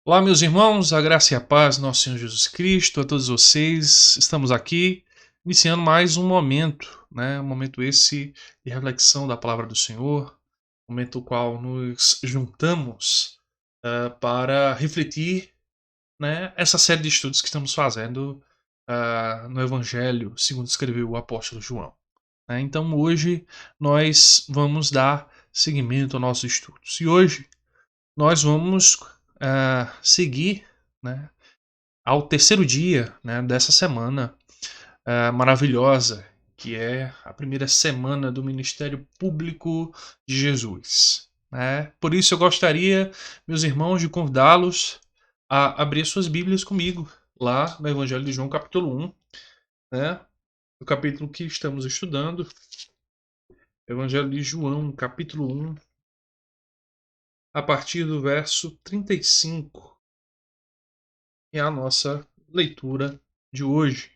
Olá, meus irmãos, a graça e a paz do nosso Senhor Jesus Cristo, a todos vocês. Estamos aqui iniciando mais um momento, Um momento esse de reflexão da palavra do Senhor, momento no qual nos juntamos para refletir, essa série de estudos que estamos fazendo no Evangelho, segundo escreveu o apóstolo João. Então, hoje nós vamos dar seguimento aos nossos estudos. E hoje nós vamos seguir, né, ao terceiro dia, dessa semana maravilhosa, que é a primeira semana do ministério público de Jesus. Por isso eu gostaria, meus irmãos, de convidá-los a abrir suas Bíblias comigo, lá no Evangelho de João, capítulo 1, o capítulo que estamos estudando, Evangelho de João, capítulo 1, a partir do verso 35. É a nossa leitura de hoje.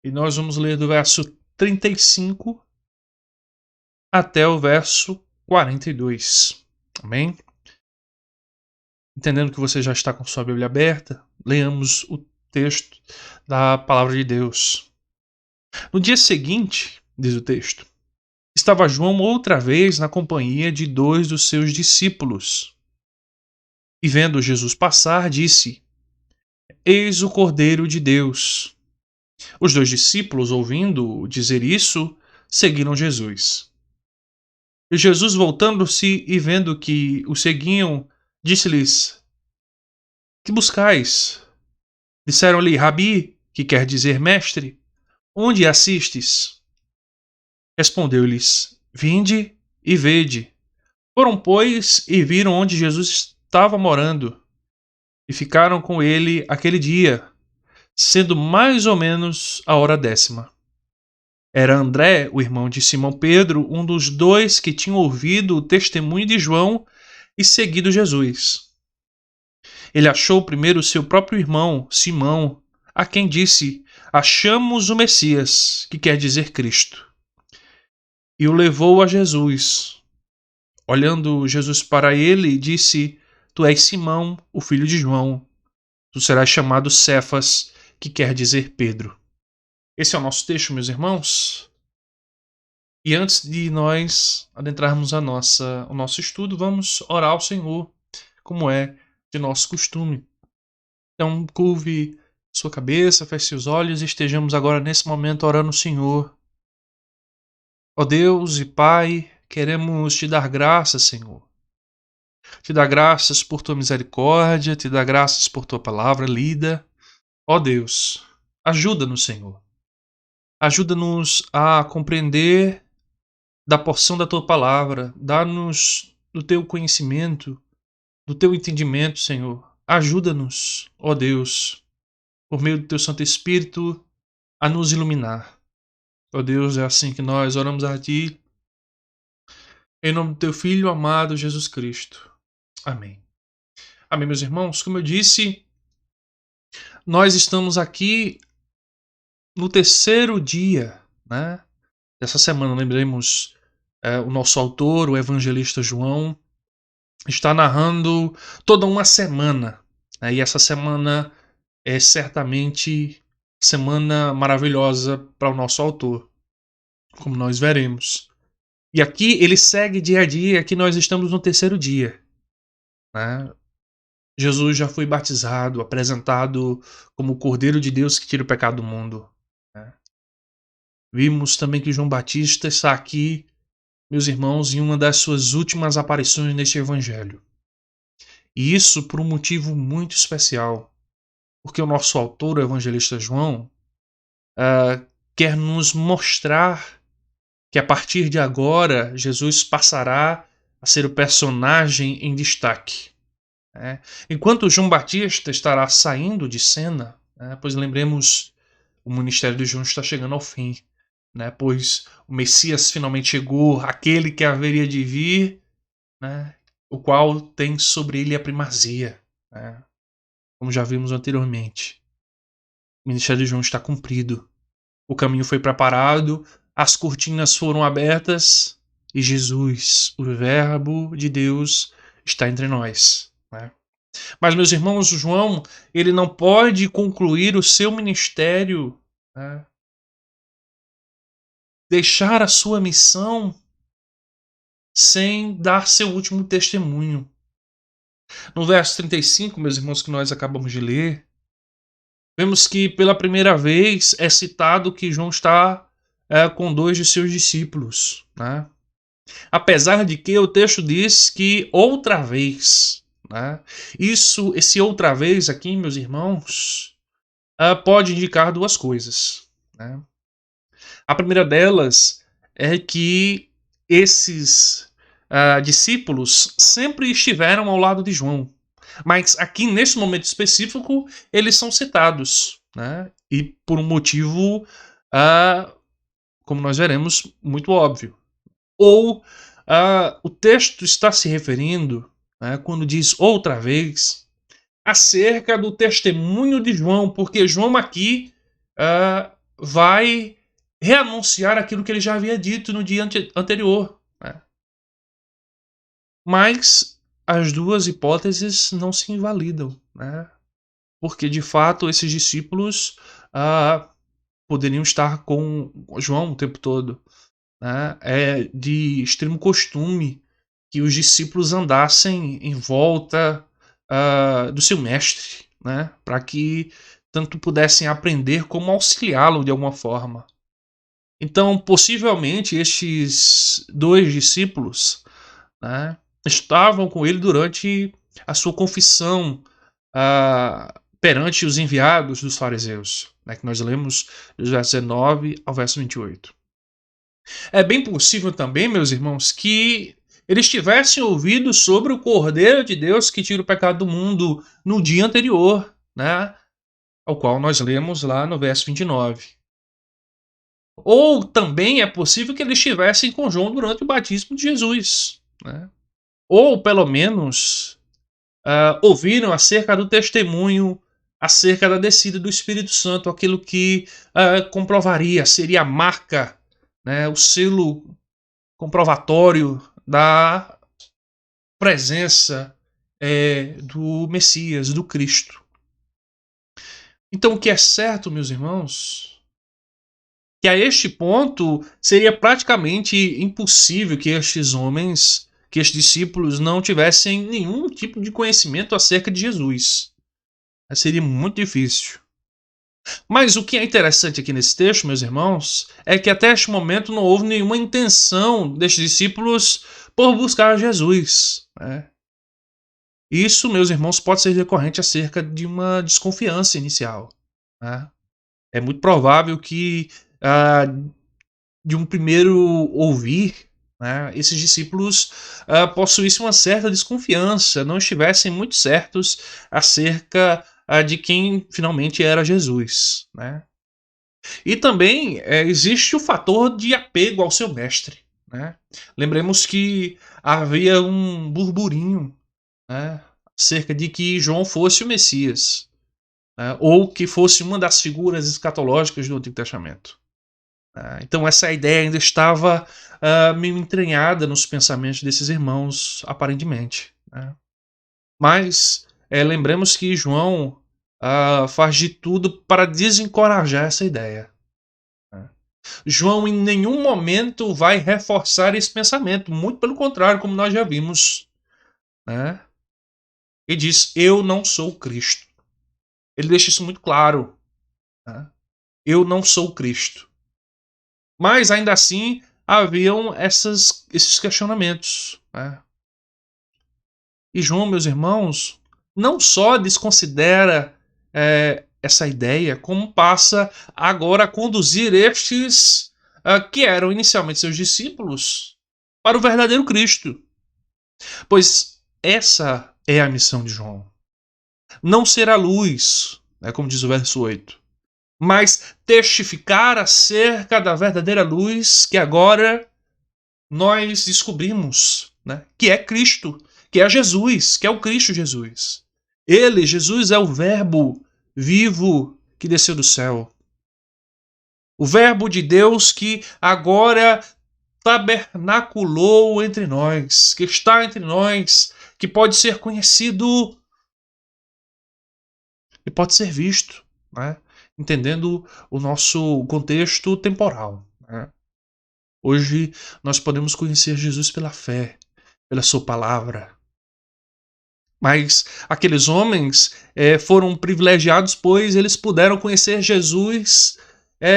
E nós vamos ler do verso 35 até o verso 42. Amém? Entendendo que você já está com sua Bíblia aberta, leamos o texto da palavra de Deus. No dia seguinte, diz o texto, estava João outra vez na companhia de 2 dos seus discípulos. E vendo Jesus passar, disse: Eis o Cordeiro de Deus. Os 2 discípulos, ouvindo dizer isso, seguiram Jesus. E Jesus, voltando-se e vendo que o seguiam, disse-lhes: Que buscais? Disseram-lhe: Rabi, que quer dizer mestre, onde assistes? Respondeu-lhes: Vinde e vede. Foram, pois, e viram onde Jesus estava morando, e ficaram com ele aquele dia, sendo mais ou menos a hora 10ª. Era André, o irmão de Simão Pedro, um dos 2 que tinham ouvido o testemunho de João e seguido Jesus. Ele achou primeiro seu próprio irmão, Simão, a quem disse: Achamos o Messias, que quer dizer Cristo. E o levou a Jesus. Olhando Jesus para ele, disse: Tu és Simão, o filho de João. Tu serás chamado Cefas, que quer dizer Pedro. Esse é o nosso texto, meus irmãos. E antes de nós adentrarmos o nosso estudo, vamos orar ao Senhor, como é de nosso costume. Então, curve sua cabeça, feche seus olhos e estejamos agora nesse momento orando ao Senhor. Ó Deus e Pai, queremos te dar graças, Senhor. Te dar graças por tua misericórdia, te dar graças por tua palavra lida. Ó Deus, ajuda-nos, Senhor. Ajuda-nos a compreender da porção da tua palavra. Dá-nos do teu conhecimento, do teu entendimento, Senhor. Ajuda-nos, ó Deus, por meio do teu Santo Espírito, a nos iluminar. Ó Deus, é assim que nós oramos a Ti, em nome do Teu Filho amado Jesus Cristo. Amém. Amém, meus irmãos. Como eu disse, nós estamos aqui no terceiro dia, dessa semana. Lembremos, o nosso autor, o evangelista João, está narrando toda uma semana. E essa semana é certamente semana maravilhosa para o nosso autor, como nós veremos. E aqui ele segue dia a dia, aqui nós estamos no terceiro dia. Jesus já foi batizado, apresentado como o Cordeiro de Deus que tira o pecado do mundo. Vimos também que João Batista está aqui, meus irmãos, em uma das suas últimas aparições neste evangelho. E isso por um motivo muito especial, porque o nosso autor, o evangelista João, quer nos mostrar que a partir de agora Jesus passará a ser o personagem em destaque. Enquanto João Batista estará saindo de cena, pois lembremos, o ministério de João está chegando ao fim, pois o Messias finalmente chegou, aquele que haveria de vir, o qual tem sobre ele a primazia, como já vimos anteriormente. O ministério de João está cumprido, o caminho foi preparado, as cortinas foram abertas e Jesus, o Verbo de Deus, está entre nós. Mas, meus irmãos, João, ele não pode concluir o seu ministério, né, deixar a sua missão sem dar seu último testemunho. No verso 35, meus irmãos, que nós acabamos de ler, vemos que pela primeira vez é citado que João está com dois de seus discípulos, né? Apesar de que o texto diz que outra vez, né? Esse outra vez aqui, meus irmãos, pode indicar duas coisas, né? A primeira delas é que esses discípulos sempre estiveram ao lado de João, mas aqui nesse momento específico eles são citados, né? E por um motivo, como nós veremos, muito óbvio. Ou o texto está se referindo, né, quando diz outra vez, acerca do testemunho de João, porque João aqui vai reanunciar aquilo que ele já havia dito no dia anterior. Né? Mas as duas hipóteses não se invalidam, né? Porque de fato esses discípulos poderiam estar com João o tempo todo. Né? É de extremo costume que os discípulos andassem em volta do seu mestre, né? Para que tanto pudessem aprender como auxiliá-lo de alguma forma. Então, possivelmente, estes dois discípulos, né, estavam com ele durante a sua confissão perante os enviados dos fariseus, né, que nós lemos dos versos 19 ao verso 28. É bem possível também, meus irmãos, que eles tivessem ouvido sobre o Cordeiro de Deus que tira o pecado do mundo no dia anterior, né, ao qual nós lemos lá no verso 29. Ou também é possível que eles estivessem com João durante o batismo de Jesus. Né? Ou, pelo menos, ouviram acerca do testemunho, acerca da descida do Espírito Santo, aquilo que comprovaria, seria a marca, né, o selo comprovatório da presença do Messias, do Cristo. Então, o que é certo, meus irmãos, que a este ponto seria praticamente impossível que estes homens, que estes discípulos não tivessem nenhum tipo de conhecimento acerca de Jesus. Seria muito difícil. Mas o que é interessante aqui nesse texto, meus irmãos, é que até este momento não houve nenhuma intenção destes discípulos por buscar Jesus. Né? Isso, meus irmãos, pode ser decorrente acerca de uma desconfiança inicial. Né? É muito provável que de um primeiro ouvir, né, esses discípulos possuíssem uma certa desconfiança, não estivessem muito certos acerca de quem finalmente era Jesus. Né? E também existe o fator de apego ao seu mestre. Né? Lembremos que havia um burburinho, né, acerca de que João fosse o Messias, né, ou que fosse uma das figuras escatológicas do Antigo Testamento. Então essa ideia ainda estava meio entranhada nos pensamentos desses irmãos, aparentemente. Né? Mas lembremos que João faz de tudo para desencorajar essa ideia. Né? João em nenhum momento vai reforçar esse pensamento, muito pelo contrário, como nós já vimos. Né? Ele diz, eu não sou o Cristo. Ele deixa isso muito claro. Né? Eu não sou o Cristo. Mas ainda assim haviam esses questionamentos. Né? E João, meus irmãos, não só desconsidera essa ideia, como passa agora a conduzir estes que eram inicialmente seus discípulos para o verdadeiro Cristo. Pois essa é a missão de João. Não ser a luz, né, como diz o verso 8, mas testificar acerca da verdadeira luz que agora nós descobrimos, né, que é Cristo, que é Jesus, que é o Cristo Jesus. Ele, Jesus, é o Verbo vivo que desceu do céu. O Verbo de Deus que agora tabernaculou entre nós, que está entre nós, que pode ser conhecido e pode ser visto, né? Entendendo o nosso contexto temporal, né? Hoje nós podemos conhecer Jesus pela fé, pela sua palavra. Mas aqueles homens foram privilegiados, pois eles puderam conhecer Jesus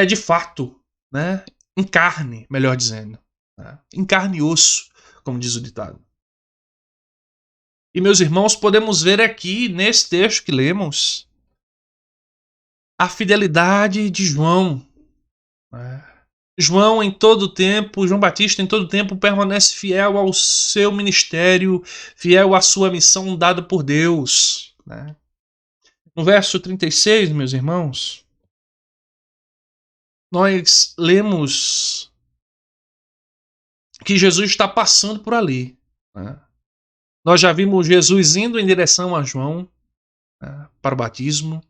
de fato, né? Em carne, melhor dizendo. Né? Em carne e osso, como diz o ditado. E, meus irmãos, podemos ver aqui, nesse texto que lemos, a fidelidade de João. Né? João em todo o tempo, João Batista em todo o tempo permanece fiel ao seu ministério, fiel à sua missão dada por Deus. Né? No verso 36, meus irmãos, nós lemos que Jesus está passando por ali. Né? Nós já vimos Jesus indo em direção a João, né, para o batismo.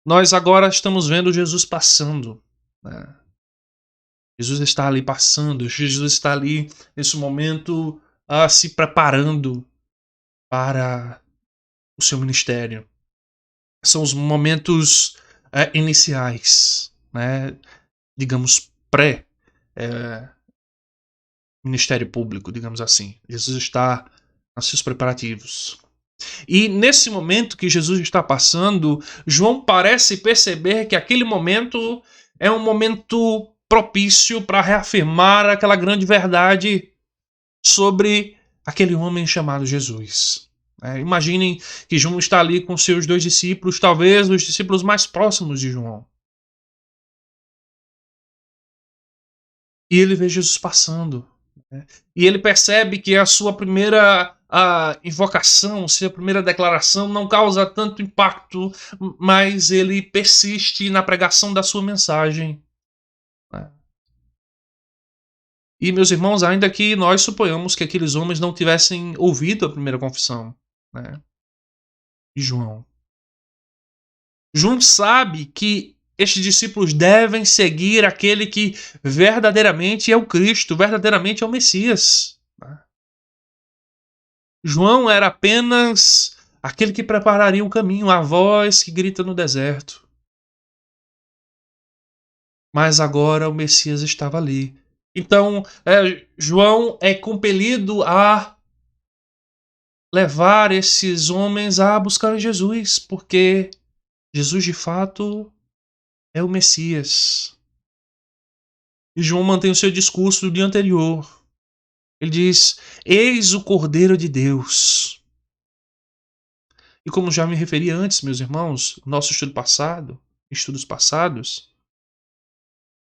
Nós agora estamos vendo Jesus passando. Né? Jesus está ali passando, Jesus está ali nesse momento se preparando para o seu ministério. São os momentos iniciais, né? Digamos pré-ministério público, digamos assim. Jesus está nos seus preparativos. E nesse momento que Jesus está passando, João parece perceber que aquele momento é um momento propício para reafirmar aquela grande verdade sobre aquele homem chamado Jesus. Imaginem que João está ali com seus 2 discípulos, talvez os discípulos mais próximos de João. E ele vê Jesus passando. Né? E ele percebe que a sua primeira invocação, sua primeira declaração não causa tanto impacto, mas ele persiste na pregação da sua mensagem. Né? E, meus irmãos, ainda que nós suponhamos que aqueles homens não tivessem ouvido a primeira confissão, né, de João. João sabe que estes discípulos devem seguir aquele que verdadeiramente é o Cristo, verdadeiramente é o Messias. Né? João era apenas aquele que prepararia o caminho, a voz que grita no deserto. Mas agora o Messias estava ali. Então, João é compelido a levar esses homens a buscar Jesus, porque Jesus de fato é o Messias. E João mantém o seu discurso do dia anterior. Ele diz: eis o Cordeiro de Deus. E como já me referi antes, meus irmãos, no nosso estudos passados,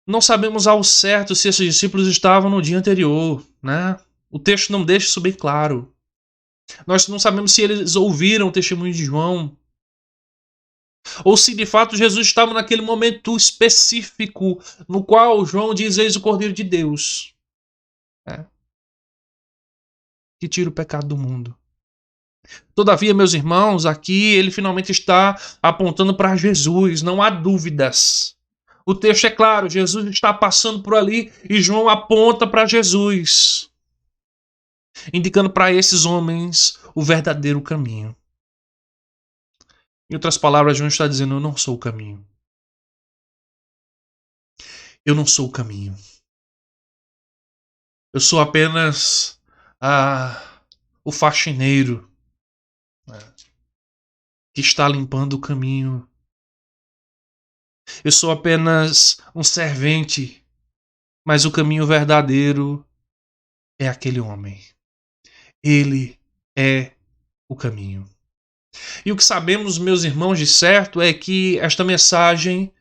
não sabemos ao certo se esses discípulos estavam no dia anterior, né? O texto não deixa isso bem claro. Nós não sabemos se eles ouviram o testemunho de João, ou se de fato Jesus estava naquele momento específico no qual João diz: eis o Cordeiro de Deus, que tira o pecado do mundo. Todavia, meus irmãos, aqui ele finalmente está apontando para Jesus, não há dúvidas. O texto é claro, Jesus está passando por ali e João aponta para Jesus, indicando para esses homens o verdadeiro caminho. Em outras palavras, João está dizendo: eu não sou o caminho. Eu não sou o caminho. Eu sou apenas o faxineiro que está limpando o caminho. Eu sou apenas um servente, mas o caminho verdadeiro é aquele homem. Ele é o caminho. E o que sabemos, meus irmãos, de certo é que esta mensagem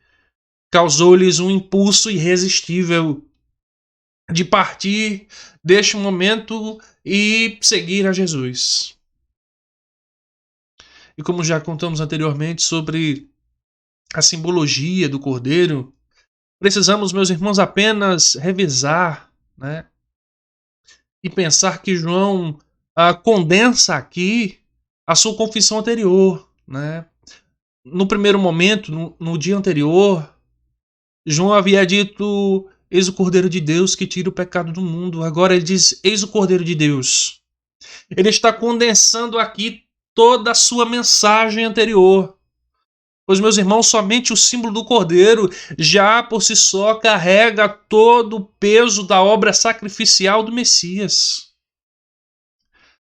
causou-lhes um impulso irresistível de partir deste momento e seguir a Jesus. E como já contamos anteriormente sobre a simbologia do Cordeiro, precisamos, meus irmãos, apenas revisar, né, e pensar que João condensa aqui a sua confissão anterior. Né? No primeiro momento, no dia anterior, João havia dito: eis o Cordeiro de Deus que tira o pecado do mundo. Agora ele diz: eis o Cordeiro de Deus. Ele está condensando aqui toda a sua mensagem anterior. Pois, meus irmãos, somente o símbolo do cordeiro já por si só carrega todo o peso da obra sacrificial do Messias.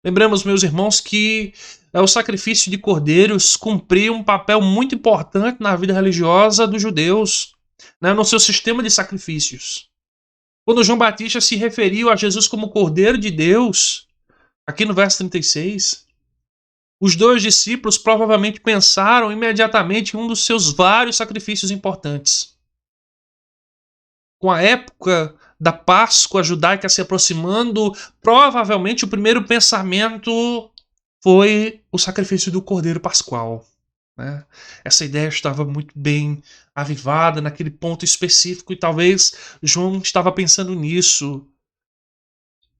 Lembramos, meus irmãos, que o sacrifício de cordeiros cumpria um papel muito importante na vida religiosa dos judeus, né, no seu sistema de sacrifícios. Quando João Batista se referiu a Jesus como Cordeiro de Deus, aqui no verso 36, os dois discípulos provavelmente pensaram imediatamente em um dos seus vários sacrifícios importantes. Com a época da Páscoa judaica se aproximando, provavelmente o primeiro pensamento foi o sacrifício do Cordeiro Pascual, né? Essa ideia estava muito bem avivada naquele ponto específico e talvez João estava pensando nisso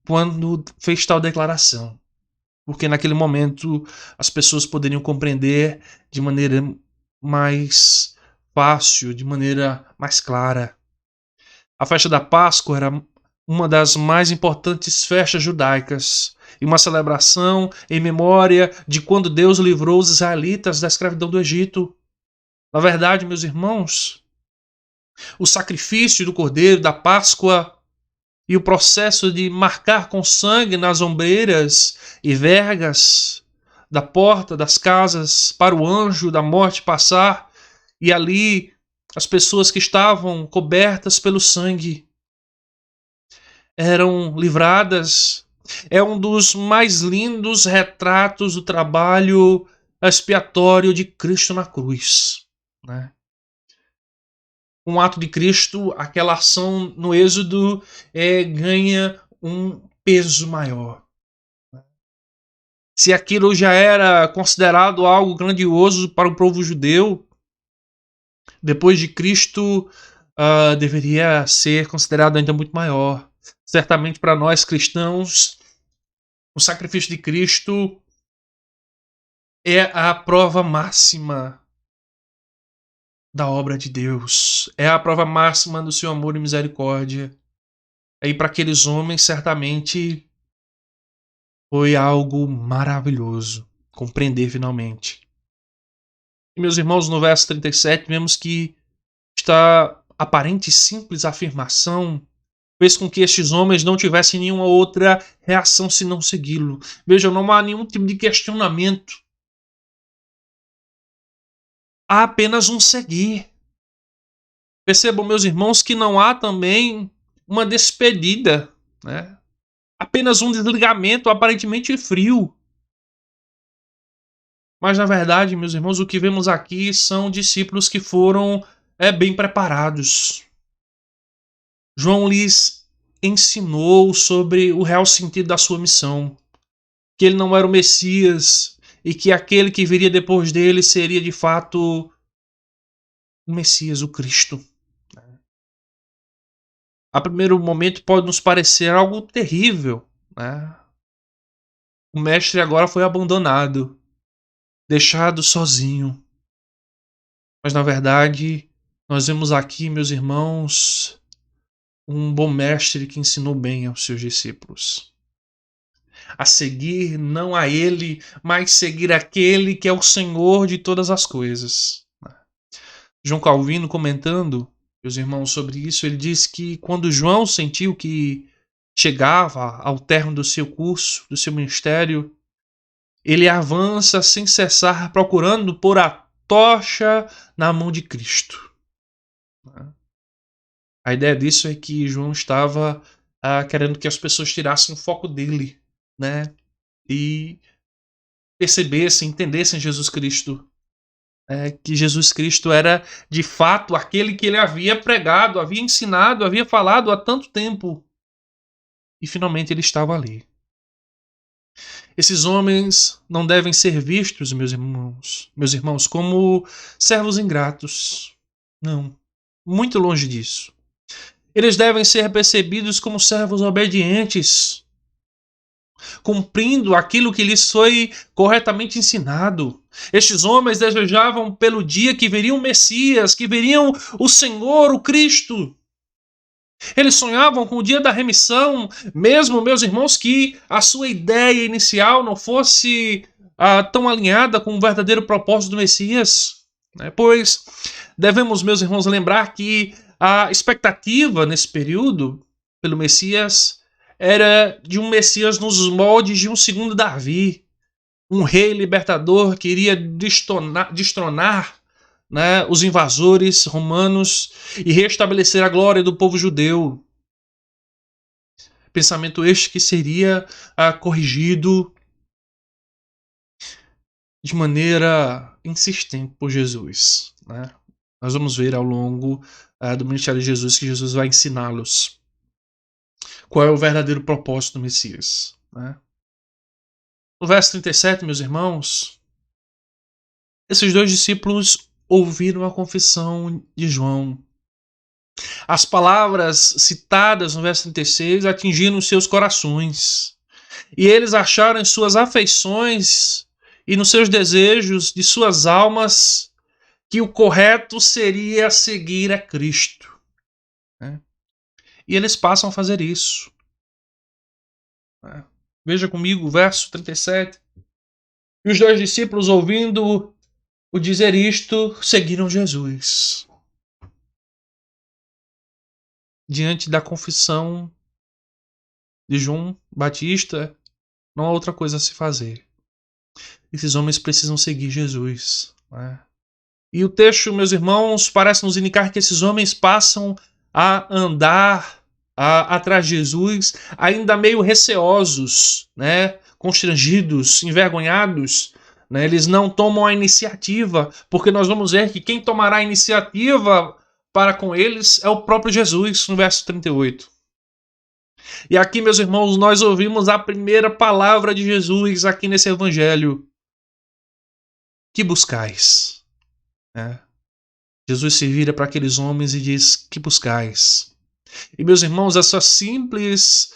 quando fez tal declaração. Porque naquele momento as pessoas poderiam compreender de maneira mais fácil, de maneira mais clara. A festa da Páscoa era uma das mais importantes festas judaicas e uma celebração em memória de quando Deus livrou os israelitas da escravidão do Egito. Na verdade, meus irmãos, o sacrifício do cordeiro da Páscoa e o processo de marcar com sangue nas ombreiras e vergas da porta das casas para o anjo da morte passar, e ali as pessoas que estavam cobertas pelo sangue eram livradas. É um dos mais lindos retratos do trabalho expiatório de Cristo na cruz, né? Um ato de Cristo, aquela ação no Êxodo ganha um peso maior. Se aquilo já era considerado algo grandioso para o povo judeu, depois de Cristo deveria ser considerado ainda muito maior. Certamente para nós cristãos, o sacrifício de Cristo é a prova máxima da obra de Deus. É a prova máxima do seu amor e misericórdia. E para aqueles homens, certamente, foi algo maravilhoso compreender finalmente. E, meus irmãos, no verso 37, vemos que esta aparente e simples afirmação fez com que estes homens não tivessem nenhuma outra reação senão segui-lo. Vejam, não há nenhum tipo de questionamento. Há apenas um seguir. Percebam, meus irmãos, que não há também uma despedida, né? Apenas um desligamento aparentemente frio. Mas, na verdade, meus irmãos, o que vemos aqui são discípulos que foram bem preparados. João lhes ensinou sobre o real sentido da sua missão, que ele não era o Messias e que aquele que viria depois dele seria, de fato, o Messias, o Cristo. A primeiro momento pode nos parecer algo terrível, né? O mestre agora foi abandonado, deixado sozinho. Mas na verdade, nós vemos aqui, meus irmãos, um bom mestre que ensinou bem aos seus discípulos a seguir não a ele, mas seguir aquele que é o Senhor de todas as coisas. João Calvino, comentando, meus irmãos, sobre isso, ele diz que quando João sentiu que chegava ao término do seu curso, do seu ministério, ele avança sem cessar procurando pôr a tocha na mão de Cristo. A ideia disso é que João estava querendo que as pessoas tirassem o foco dele, né? E percebessem, entendessem Jesus Cristo. Que Jesus Cristo era de fato aquele que ele havia pregado, havia ensinado, havia falado há tanto tempo. E finalmente ele estava ali. Esses homens não devem ser vistos, meus irmãos, como servos ingratos. Não, muito longe disso. Eles devem ser percebidos como servos obedientes, cumprindo aquilo que lhes foi corretamente ensinado. Estes homens desejavam pelo dia que veriam o Messias, que veriam o Senhor, o Cristo. Eles sonhavam com o dia da remissão, mesmo, meus irmãos, que a sua ideia inicial não fosse tão alinhada com o verdadeiro propósito do Messias. né? Pois devemos, meus irmãos, lembrar que a expectativa nesse período pelo Messias era de um Messias nos moldes de um segundo Davi, um rei libertador que iria destronar, né, os invasores romanos e restabelecer a glória do povo judeu. Pensamento este que seria corrigido de maneira insistente por Jesus, né? Nós vamos ver ao longo do ministério de Jesus que Jesus vai ensiná-los qual é o verdadeiro propósito do Messias, né? No verso 37, meus irmãos, esses dois discípulos ouviram a confissão de João. As palavras citadas no verso 36 atingiram seus corações. E eles acharam em suas afeições e nos seus desejos de suas almas que o correto seria seguir a Cristo, né? E eles passam a fazer isso, né? Veja comigo o verso 37. E os dois discípulos, ouvindo o dizer isto, seguiram Jesus. Diante da confissão de João Batista, não há outra coisa a se fazer. Esses homens precisam seguir Jesus, né? E o texto, meus irmãos, parece nos indicar que esses homens passam a andar atrás de Jesus, ainda meio receosos, né? Constrangidos, envergonhados, né? Eles não tomam a iniciativa, porque nós vamos ver que quem tomará a iniciativa para com eles é o próprio Jesus, no verso 38. E aqui, meus irmãos, nós ouvimos a primeira palavra de Jesus aqui nesse evangelho. Que buscais? É. Jesus se vira para aqueles homens e diz: que buscais? E, meus irmãos, essa simples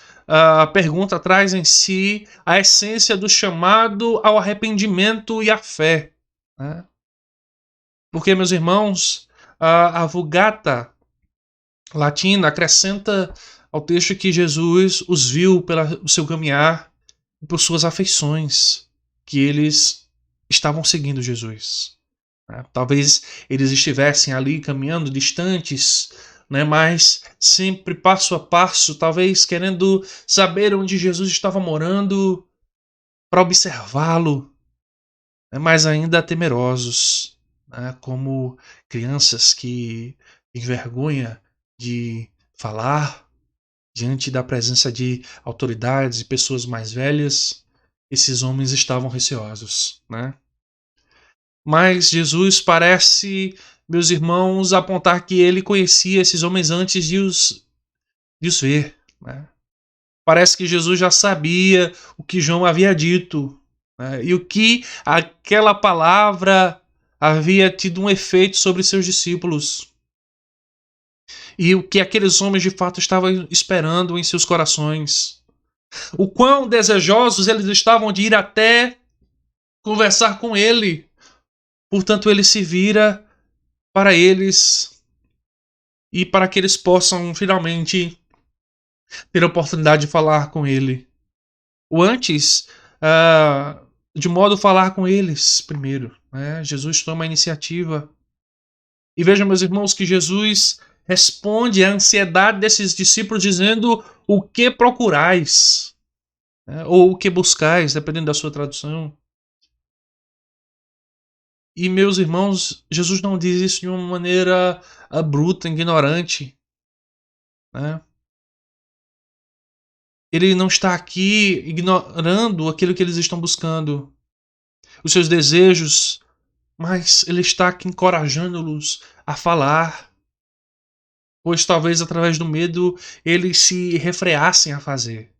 pergunta traz em si a essência do chamado ao arrependimento e à fé, né? Porque, meus irmãos, a Vulgata latina acrescenta ao texto que Jesus os viu pelo seu caminhar e por suas afeições, que eles estavam seguindo Jesus. Talvez eles estivessem ali caminhando distantes, né, mas sempre passo a passo, talvez querendo saber onde Jesus estava morando para observá-lo, né, mas ainda temerosos, né, como crianças que têm vergonha de falar diante da presença de autoridades e pessoas mais velhas. Esses homens estavam receosos, né? Mas Jesus parece, meus irmãos, apontar que ele conhecia esses homens antes de os ver, né? Parece que Jesus já sabia o que João havia dito, né? E o que aquela palavra havia tido um efeito sobre seus discípulos. E o que aqueles homens de fato estavam esperando em seus corações. O quão desejosos eles estavam de ir até conversar com ele. Portanto, ele se vira para eles e para que eles possam finalmente ter a oportunidade de falar com ele. Ou antes, de modo falar com eles primeiro, né? Jesus toma a iniciativa. E vejam, meus irmãos, que Jesus responde à ansiedade desses discípulos dizendo: o que procurais? Né? Ou o que buscais, dependendo da sua tradução. E, meus irmãos, Jesus não diz isso de uma maneira bruta, ignorante, né? Ele não está aqui ignorando aquilo que eles estão buscando, os seus desejos, mas ele está aqui encorajando-los a falar, pois talvez através do medo eles se refreassem a fazer.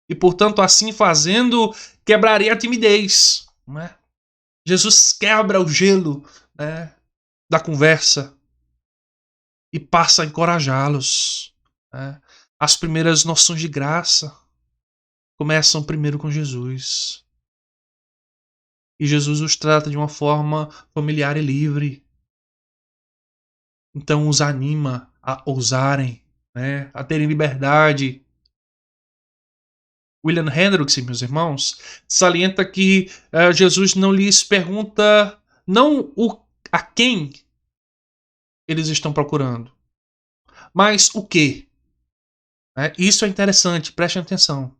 E, portanto, assim fazendo, quebraria a timidez, né? Jesus quebra o gelo, né, da conversa e passa a encorajá-los, né? As primeiras noções de graça começam primeiro com Jesus. E Jesus os trata de uma forma familiar e livre. Então os anima a ousarem, né, a terem liberdade. William Hendricks, meus irmãos, salienta que Jesus não lhes pergunta não a quem eles estão procurando. Mas o quê? Isso é interessante, prestem atenção.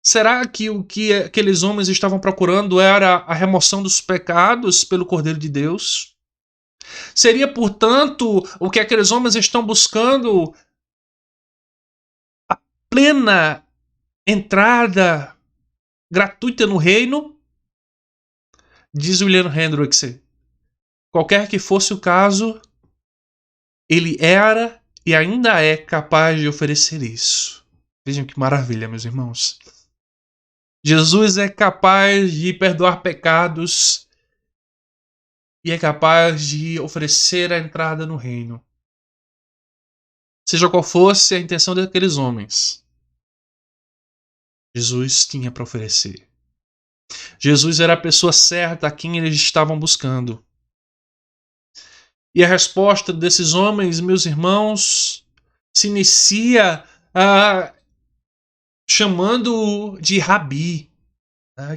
Será que o que aqueles homens estavam procurando era a remoção dos pecados pelo Cordeiro de Deus? Seria, portanto, o que aqueles homens estão buscando a plena entrada gratuita no reino? Diz William Hendricks, qualquer que fosse o caso, ele era e ainda é capaz de oferecer isso. Vejam que maravilha, meus irmãos. Jesus é capaz de perdoar pecados e é capaz de oferecer a entrada no reino. Seja qual fosse a intenção daqueles homens, Jesus tinha para oferecer. Jesus era a pessoa certa a quem eles estavam buscando. E a resposta desses homens, meus irmãos, se inicia chamando de Rabi,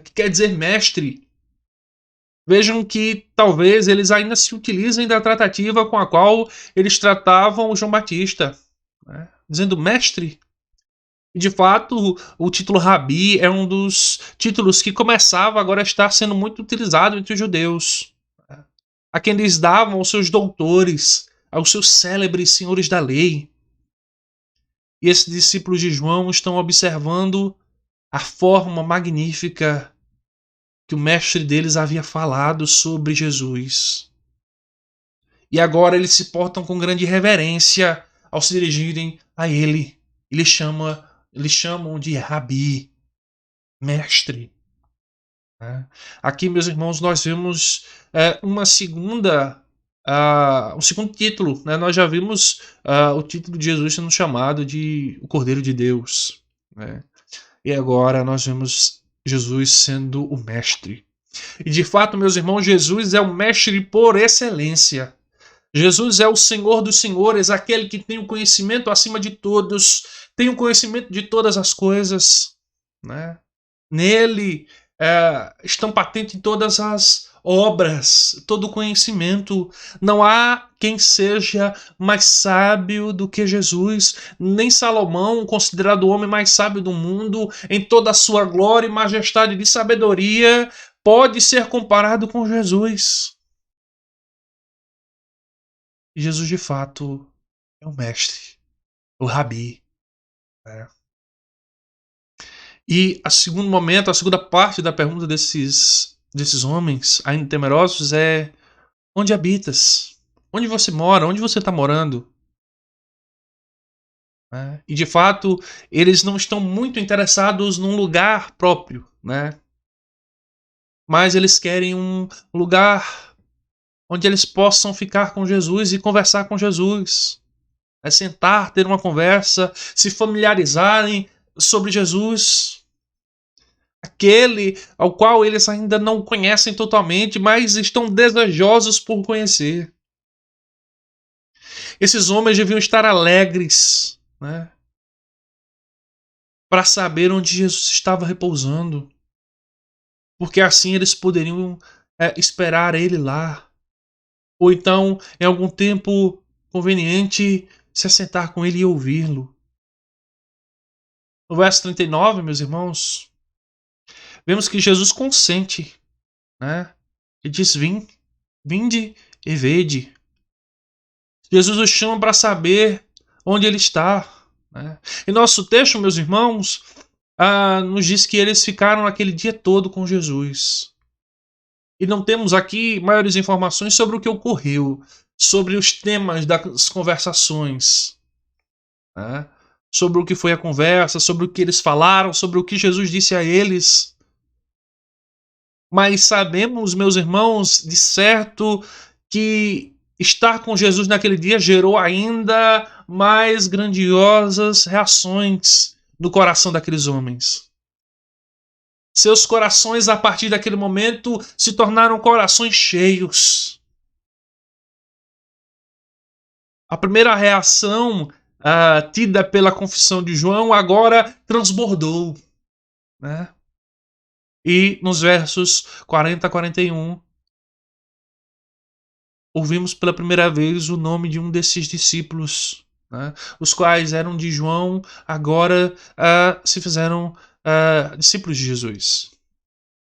que quer dizer mestre. Vejam que talvez eles ainda se utilizem da tratativa com a qual eles tratavam o João Batista, dizendo mestre. E de fato, o título Rabi é um dos títulos que começava agora a estar sendo muito utilizado entre os judeus, a quem eles davam aos seus doutores, aos seus célebres senhores da lei. E esses discípulos de João estão observando a forma magnífica que o mestre deles havia falado sobre Jesus. E agora eles se portam com grande reverência ao se dirigirem a ele. Eles chamam de Rabi, mestre. Aqui, meus irmãos, nós vemos um segundo título. Nós já vimos o título de Jesus sendo chamado de o Cordeiro de Deus. E agora nós vemos Jesus sendo o mestre. E de fato, meus irmãos, Jesus é o mestre por excelência. Jesus é o Senhor dos senhores, aquele que tem o conhecimento acima de todos, tem o conhecimento de todas as coisas. Nele estão patentes todas as obras, todo o conhecimento. Não há quem seja mais sábio do que Jesus, nem Salomão, considerado o homem mais sábio do mundo, em toda a sua glória e majestade de sabedoria, pode ser comparado com Jesus. E Jesus, de fato, é o mestre, o Rabi. E a segunda parte da pergunta desses homens, ainda temerosos, é: onde habitas? Onde você mora? Onde você está morando? E de fato, eles não estão muito interessados num lugar próprio, mas eles querem um lugar onde eles possam ficar com Jesus e conversar com Jesus. Sentar, ter uma conversa, se familiarizarem sobre Jesus. Aquele ao qual eles ainda não conhecem totalmente, mas estão desejosos por conhecer. Esses homens deviam estar alegres, para saber onde Jesus estava repousando, porque assim eles poderiam esperar ele lá, ou então, em algum tempo conveniente, se assentar com ele e ouvi-lo. No verso 39, meus irmãos, vemos que Jesus consente, e diz: vinde e vede. Jesus os chama para saber onde ele está. E nosso texto, meus irmãos, nos diz que eles ficaram aquele dia todo com Jesus. E não temos aqui maiores informações sobre o que ocorreu, sobre os temas das conversações, sobre o que foi a conversa, sobre o que eles falaram, sobre o que Jesus disse a eles. Mas sabemos, meus irmãos, de certo que estar com Jesus naquele dia gerou ainda mais grandiosas reações no coração daqueles homens. Seus corações, a partir daquele momento, se tornaram corações cheios. A primeira reação tida pela confissão de João agora transbordou. E nos versos 40 a 41, ouvimos pela primeira vez o nome de um desses discípulos, né? Os quais eram de João, agora se fizeram discípulos de Jesus.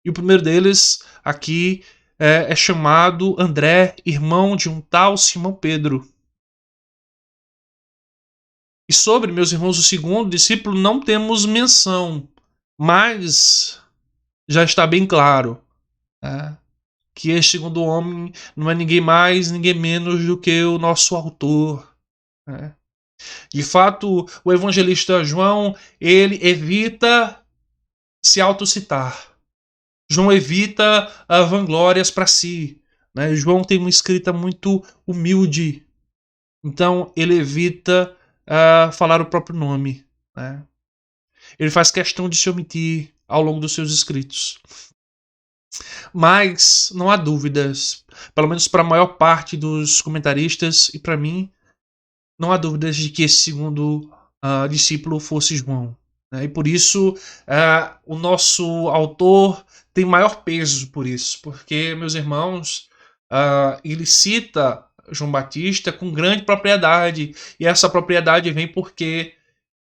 E o primeiro deles aqui é chamado André, irmão de um tal Simão Pedro. E sobre, meus irmãos, o segundo discípulo não temos menção, mas já está bem claro, né, que este segundo homem não é ninguém mais, ninguém menos do que o nosso autor. Né? De fato, o evangelista João, ele evita se autocitar. João evita vanglórias para si. Né? João tem uma escrita muito humilde. Então, ele evita falar o próprio nome. Né? Ele faz questão de se omitir ao longo dos seus escritos. Mas não há dúvidas, pelo menos para a maior parte dos comentaristas e para mim, não há dúvidas de que esse segundo discípulo fosse João. Né? E por isso o nosso autor tem maior peso por isso, porque, meus irmãos, ele cita João Batista com grande propriedade, e essa propriedade vem porque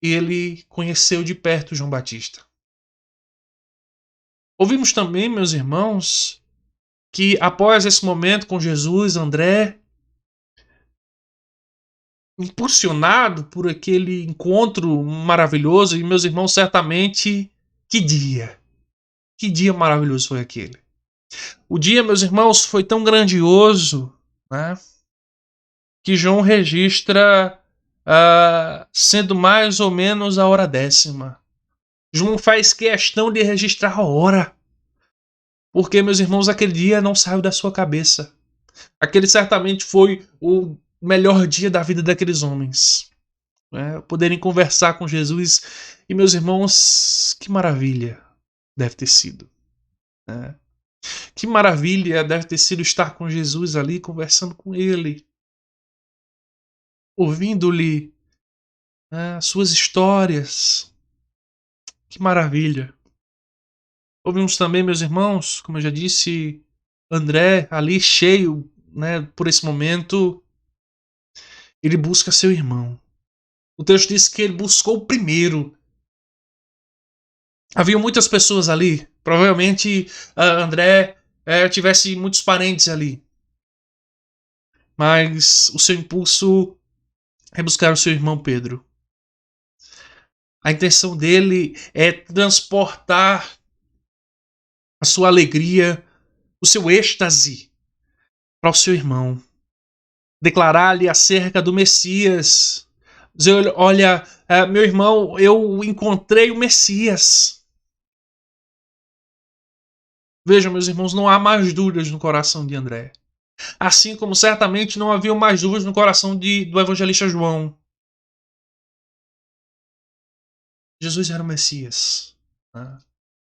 ele conheceu de perto João Batista. Ouvimos também, meus irmãos, que após esse momento com Jesus, André, impulsionado por aquele encontro maravilhoso, e meus irmãos, certamente, que dia maravilhoso foi aquele. O dia, meus irmãos, foi tão grandioso, né, que João registra sendo mais ou menos a hora 10ª. João faz questão de registrar a hora, porque, meus irmãos, aquele dia não saiu da sua cabeça. Aquele certamente foi o melhor dia da vida daqueles homens. Né? Poderem conversar com Jesus. E, meus irmãos, que maravilha deve ter sido. Né? Que maravilha deve ter sido estar com Jesus ali, conversando com ele. Ouvindo-lhe suas histórias. Que maravilha. Ouvimos também, meus irmãos, como eu já disse, André ali cheio, né, por esse momento, ele busca seu irmão. O texto diz que ele buscou primeiro. Havia muitas pessoas ali. Provavelmente André tivesse muitos parentes ali. Mas o seu impulso é buscar o seu irmão Pedro. A intenção dele é transportar a sua alegria, o seu êxtase para o seu irmão. Declarar-lhe acerca do Messias. Dizer, olha, meu irmão, eu encontrei o Messias. Vejam, meus irmãos, não há mais dúvidas no coração de André. Assim como certamente não havia mais dúvidas no coração do evangelista João. Jesus era o Messias.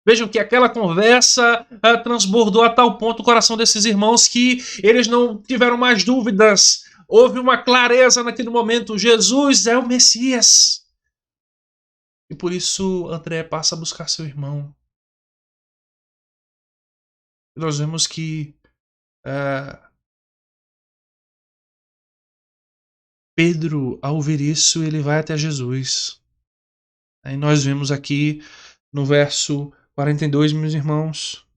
Vejam que aquela conversa transbordou a tal ponto o coração desses irmãos que eles não tiveram mais dúvidas. Houve uma clareza naquele momento. Jesus é o Messias. E por isso André passa a buscar seu irmão. E nós vemos que Pedro, ao ouvir isso, ele vai até Jesus. Aí nós vemos aqui no verso 42, meus irmãos,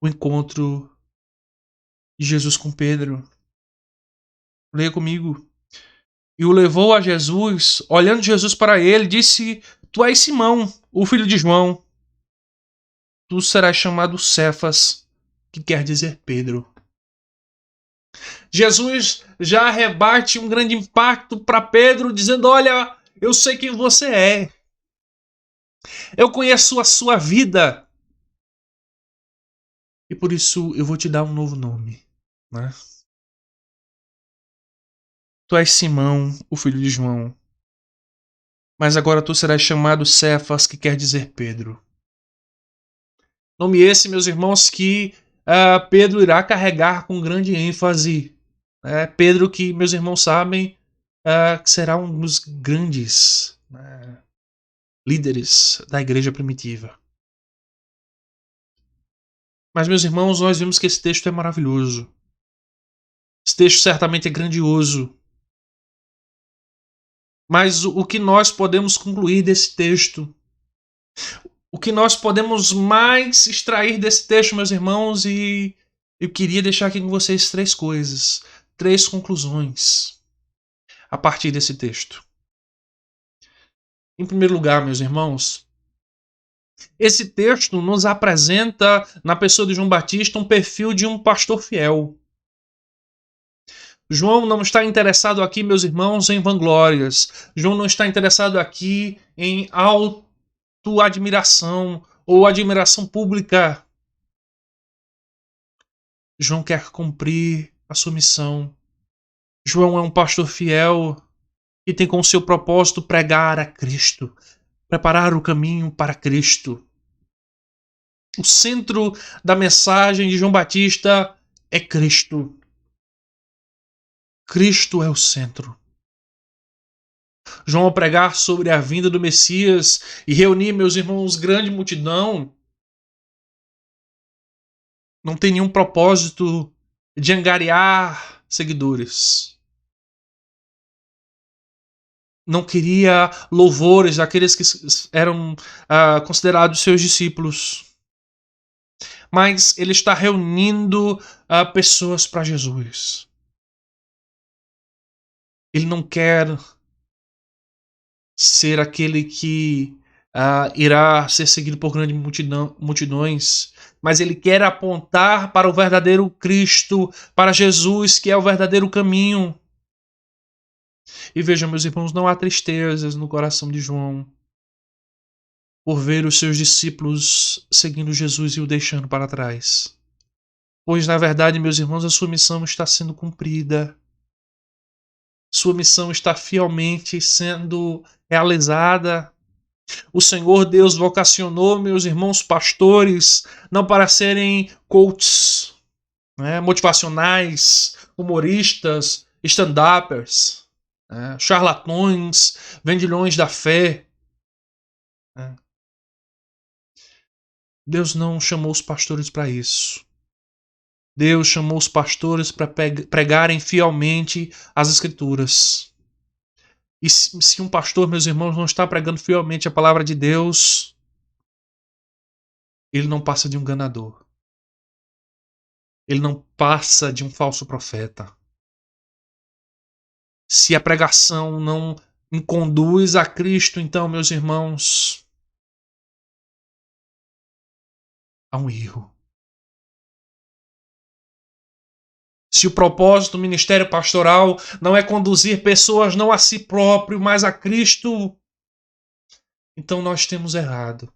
o encontro de Jesus com Pedro. Leia comigo. E o levou a Jesus, olhando Jesus para ele, disse: Tu és Simão, o filho de João. Tu serás chamado Cefas, que quer dizer Pedro. Jesus já rebate um grande impacto para Pedro, dizendo: Olha, eu sei quem você é. Eu conheço a sua vida. E por isso eu vou te dar um novo nome. Né? Tu és Simão, o filho de João. Mas agora tu serás chamado Cefas, que quer dizer Pedro. Nome esse, meus irmãos, que Pedro irá carregar com grande ênfase. Pedro que, meus irmãos sabem, que será um dos grandes líderes da igreja primitiva. Mas, meus irmãos, nós vimos que esse texto é maravilhoso. Esse texto certamente é grandioso. Mas o que nós podemos concluir desse texto? O que nós podemos mais extrair desse texto, meus irmãos? E eu queria deixar aqui com vocês três coisas, três conclusões a partir desse texto. Em primeiro lugar, meus irmãos, esse texto nos apresenta, na pessoa de João Batista, um perfil de um pastor fiel. João não está interessado aqui, meus irmãos, em vanglórias. João não está interessado aqui em autoadmiração ou admiração pública. João quer cumprir a sua missão. João é um pastor fiel que tem como seu propósito pregar a Cristo, preparar o caminho para Cristo. O centro da mensagem de João Batista é Cristo. Cristo é o centro. João, ao pregar sobre a vinda do Messias e reunir, meus irmãos, grande multidão, não tem nenhum propósito de angariar seguidores. Não queria louvores daqueles que eram considerados seus discípulos. Mas ele está reunindo pessoas para Jesus. Ele não quer ser aquele que irá ser seguido por grandes multidões, mas ele quer apontar para o verdadeiro Cristo, para Jesus, que é o verdadeiro caminho. E vejam, meus irmãos, não há tristezas no coração de João por ver os seus discípulos seguindo Jesus e o deixando para trás. Pois, na verdade, meus irmãos, a sua missão está sendo cumprida. Sua missão está fielmente sendo realizada. O Senhor Deus vocacionou, meus irmãos pastores, não para serem coaches, motivacionais, humoristas, stand-uppers, charlatões, vendilhões da fé. Deus não chamou os pastores para isso. Deus chamou os pastores para pregarem fielmente as Escrituras. E se um pastor, meus irmãos, não está pregando fielmente a palavra de Deus, ele não passa de um enganador. Ele não passa de um falso profeta. Se a pregação não me conduz a Cristo, então, meus irmãos, há um erro. Se o propósito do ministério pastoral não é conduzir pessoas não a si próprio, mas a Cristo, então nós temos errado.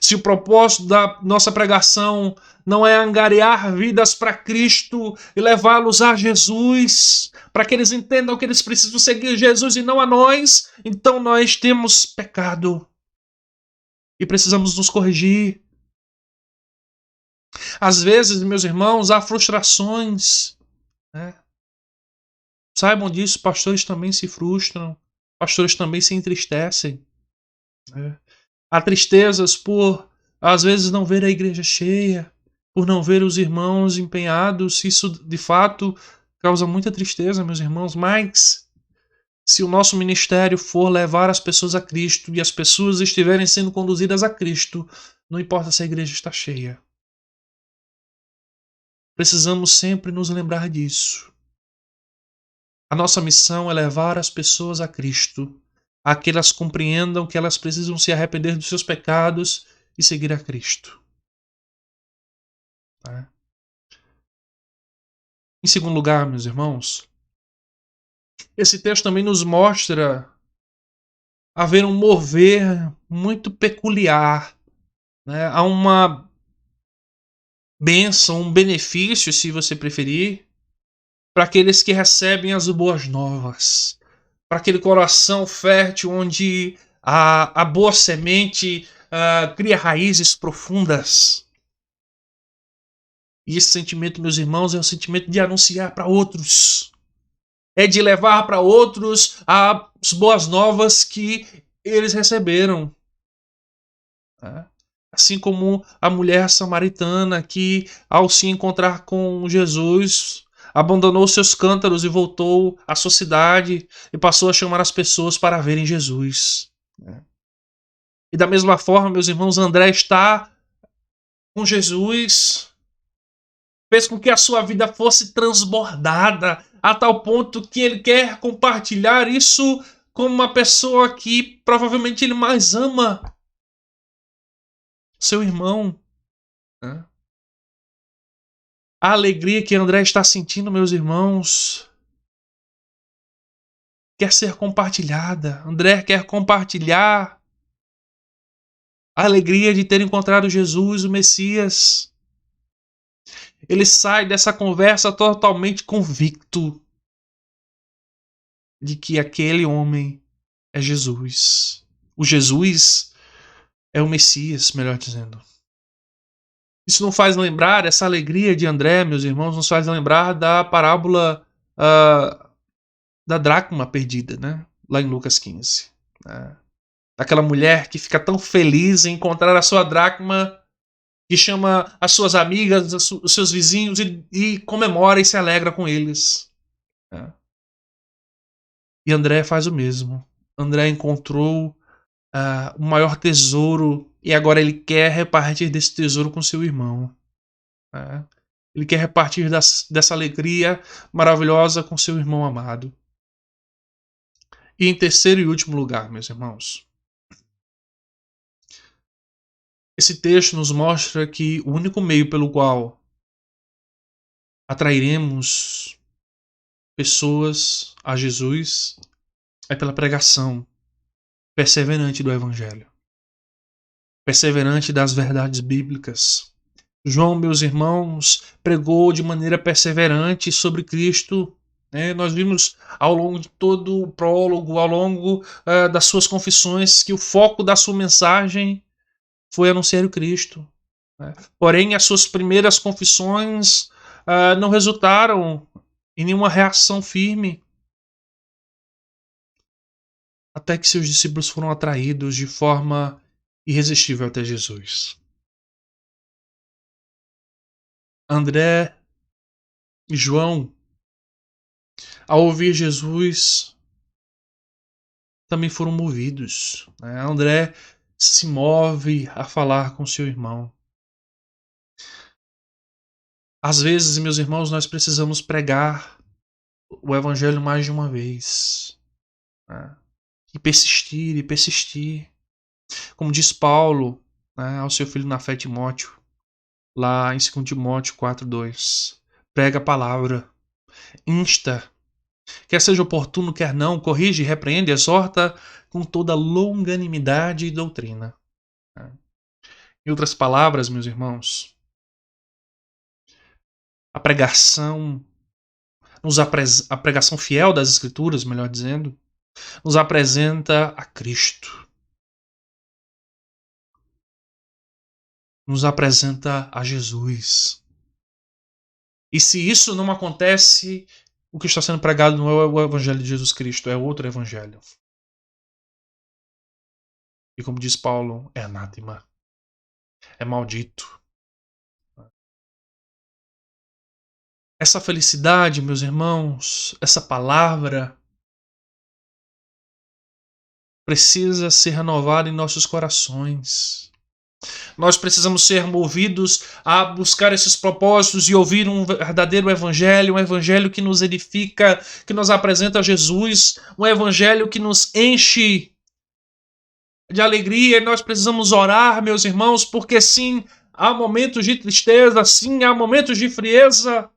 Se o propósito da nossa pregação não é angariar vidas para Cristo e levá-los a Jesus, para que eles entendam que eles precisam seguir Jesus e não a nós, então nós temos pecado e precisamos nos corrigir. Às vezes, meus irmãos, há frustrações. Saibam disso, pastores também se frustram, pastores também se entristecem. Há tristezas por, às vezes, não ver a igreja cheia, por não ver os irmãos empenhados. Isso, de fato, causa muita tristeza, meus irmãos, mas se o nosso ministério for levar as pessoas a Cristo e as pessoas estiverem sendo conduzidas a Cristo, não importa se a igreja está cheia. Precisamos sempre nos lembrar disso. A nossa missão é levar as pessoas a Cristo, a que elas compreendam que elas precisam se arrepender dos seus pecados e seguir a Cristo. Em segundo lugar, meus irmãos, esse texto também nos mostra haver um mover muito peculiar. Há uma bênção, um benefício, se você preferir, para aqueles que recebem as boas novas, para aquele coração fértil onde a boa semente cria raízes profundas. E esse sentimento, meus irmãos, é o sentimento de anunciar para outros. É de levar para outros as boas novas que eles receberam. Assim como a mulher samaritana que, ao se encontrar com Jesus, abandonou seus cântaros e voltou à sua cidade e passou a chamar as pessoas para verem Jesus. E da mesma forma, meus irmãos, André está com Jesus, fez com que a sua vida fosse transbordada a tal ponto que ele quer compartilhar isso com uma pessoa que provavelmente ele mais ama, seu irmão. A alegria que André está sentindo, meus irmãos, quer ser compartilhada. André quer compartilhar a alegria de ter encontrado Jesus, o Messias. Ele sai dessa conversa totalmente convicto de que aquele homem é Jesus. O Jesus é o Messias, melhor dizendo. Isso não faz lembrar, essa alegria de André, meus irmãos, nos faz lembrar da parábola da dracma perdida, né? Lá em Lucas 15. Daquela mulher que fica tão feliz em encontrar a sua dracma, que chama as suas amigas, os seus vizinhos e comemora e se alegra com eles. E André faz o mesmo. André encontrou o maior tesouro e agora ele quer repartir desse tesouro com seu irmão. Ele quer repartir dessa alegria maravilhosa com seu irmão amado. E em terceiro e último lugar, meus irmãos, esse texto nos mostra que o único meio pelo qual atrairemos pessoas a Jesus é pela pregação perseverante do Evangelho, perseverante das verdades bíblicas. João, meus irmãos, pregou de maneira perseverante sobre Cristo. Nós vimos ao longo de todo o prólogo, ao longo das suas confissões, que o foco da sua mensagem foi anunciar o Cristo. Porém, as suas primeiras confissões não resultaram em nenhuma reação firme, até que seus discípulos foram atraídos de forma irresistível até Jesus. André e João, ao ouvir Jesus, também foram movidos. André se move a falar com seu irmão. Às vezes, meus irmãos, nós precisamos pregar o Evangelho mais de uma vez. E persistir, e persistir. Como diz Paulo ao seu filho na fé Timóteo, lá em 2 Timóteo 4:2. Prega a palavra, insta, quer seja oportuno, quer não, corrige, repreende, exorta com toda longanimidade e doutrina. Em outras palavras, meus irmãos, a pregação a pregação fiel das Escrituras, melhor dizendo, nos apresenta a Cristo. Nos apresenta a Jesus. E se isso não acontece, o que está sendo pregado não é o Evangelho de Jesus Cristo, é outro Evangelho. E como diz Paulo, é anátema. É maldito. Essa felicidade, meus irmãos, essa palavra precisa ser renovada em nossos corações. Nós precisamos ser movidos a buscar esses propósitos e ouvir um verdadeiro evangelho, um evangelho que nos edifica, que nos apresenta Jesus, um evangelho que nos enche de alegria. E nós precisamos orar, meus irmãos, porque sim, há momentos de tristeza, sim, há momentos de frieza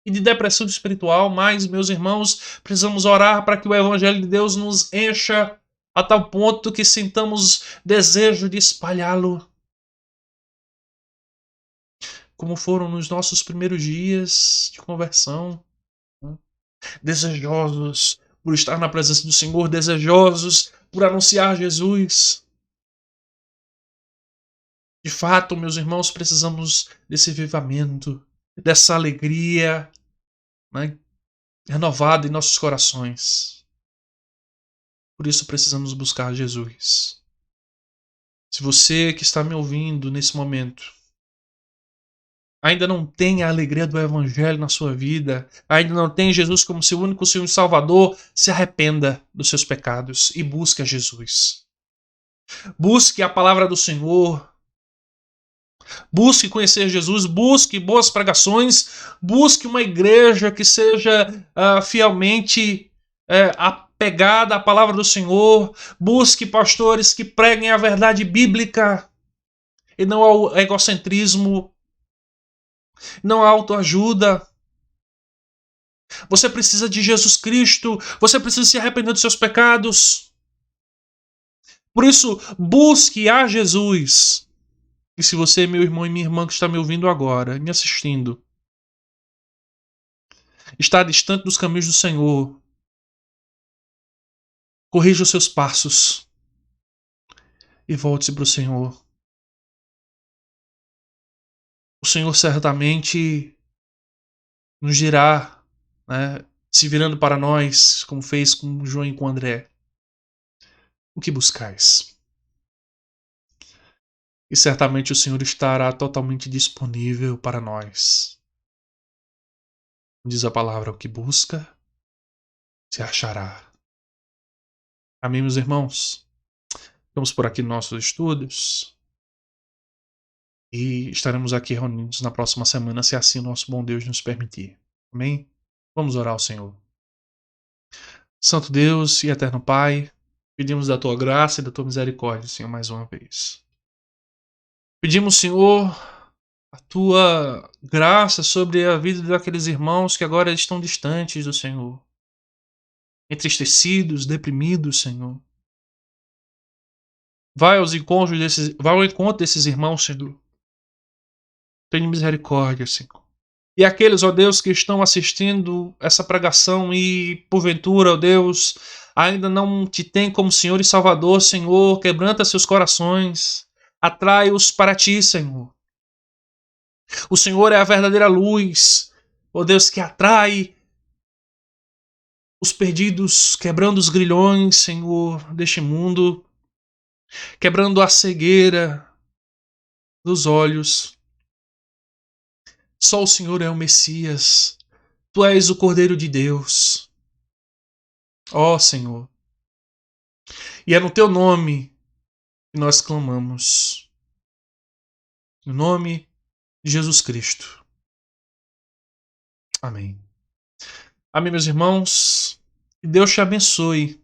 e de depressão espiritual, mas, meus irmãos, precisamos orar para que o evangelho de Deus nos encha a tal ponto que sintamos desejo de espalhá-lo. Como foram nos nossos primeiros dias de conversão, desejosos por estar na presença do Senhor, desejosos por anunciar Jesus. De fato, meus irmãos, precisamos desse avivamento, dessa alegria renovada em nossos corações. Por isso precisamos buscar Jesus. Se você que está me ouvindo nesse momento ainda não tem a alegria do Evangelho na sua vida, ainda não tem Jesus como seu único Senhor e Salvador, se arrependa dos seus pecados e busque a Jesus. Busque a palavra do Senhor, busque conhecer Jesus, busque boas pregações, busque uma igreja que seja fielmente apegada à palavra do Senhor, busque pastores que preguem a verdade bíblica e não ao egocentrismo, não à autoajuda. Você precisa de Jesus Cristo, você precisa se arrepender dos seus pecados. Por isso, busque a Jesus. E se você, meu irmão e minha irmã que está me ouvindo agora, me assistindo, está distante dos caminhos do Senhor, corrija os seus passos e volte-se para o Senhor. O Senhor certamente nos dirá, né, se virando para nós, como fez com João e com André, o que buscais? E certamente o Senhor estará totalmente disponível para nós. Diz a palavra, o que busca, se achará. Amém, meus irmãos? Vamos por aqui nos nossos estudos. E estaremos aqui reunidos na próxima semana, se assim o nosso bom Deus nos permitir. Amém? Vamos orar ao Senhor. Santo Deus e eterno Pai, pedimos da Tua graça e da Tua misericórdia, Senhor, mais uma vez. Pedimos, Senhor, a Tua graça sobre a vida daqueles irmãos que agora estão distantes do Senhor. Entristecidos, deprimidos, Senhor. Vai ao encontro desses irmãos, Senhor. Tenha misericórdia, Senhor. E aqueles, ó Deus, que estão assistindo essa pregação e, porventura, ó Deus, ainda não te têm como Senhor e Salvador, Senhor, quebranta seus corações, atrai-os para ti, Senhor. O Senhor é a verdadeira luz, ó Deus, que atrai os perdidos, quebrando os grilhões, Senhor, deste mundo, quebrando a cegueira dos olhos. Só o Senhor é o Messias. Tu és o Cordeiro de Deus. Ó Senhor. E é no teu nome que nós clamamos. No nome de Jesus Cristo. Amém. Amém, meus irmãos. Que Deus te abençoe.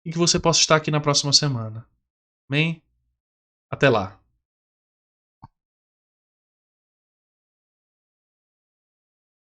E que você possa estar aqui na próxima semana. Amém? Até lá.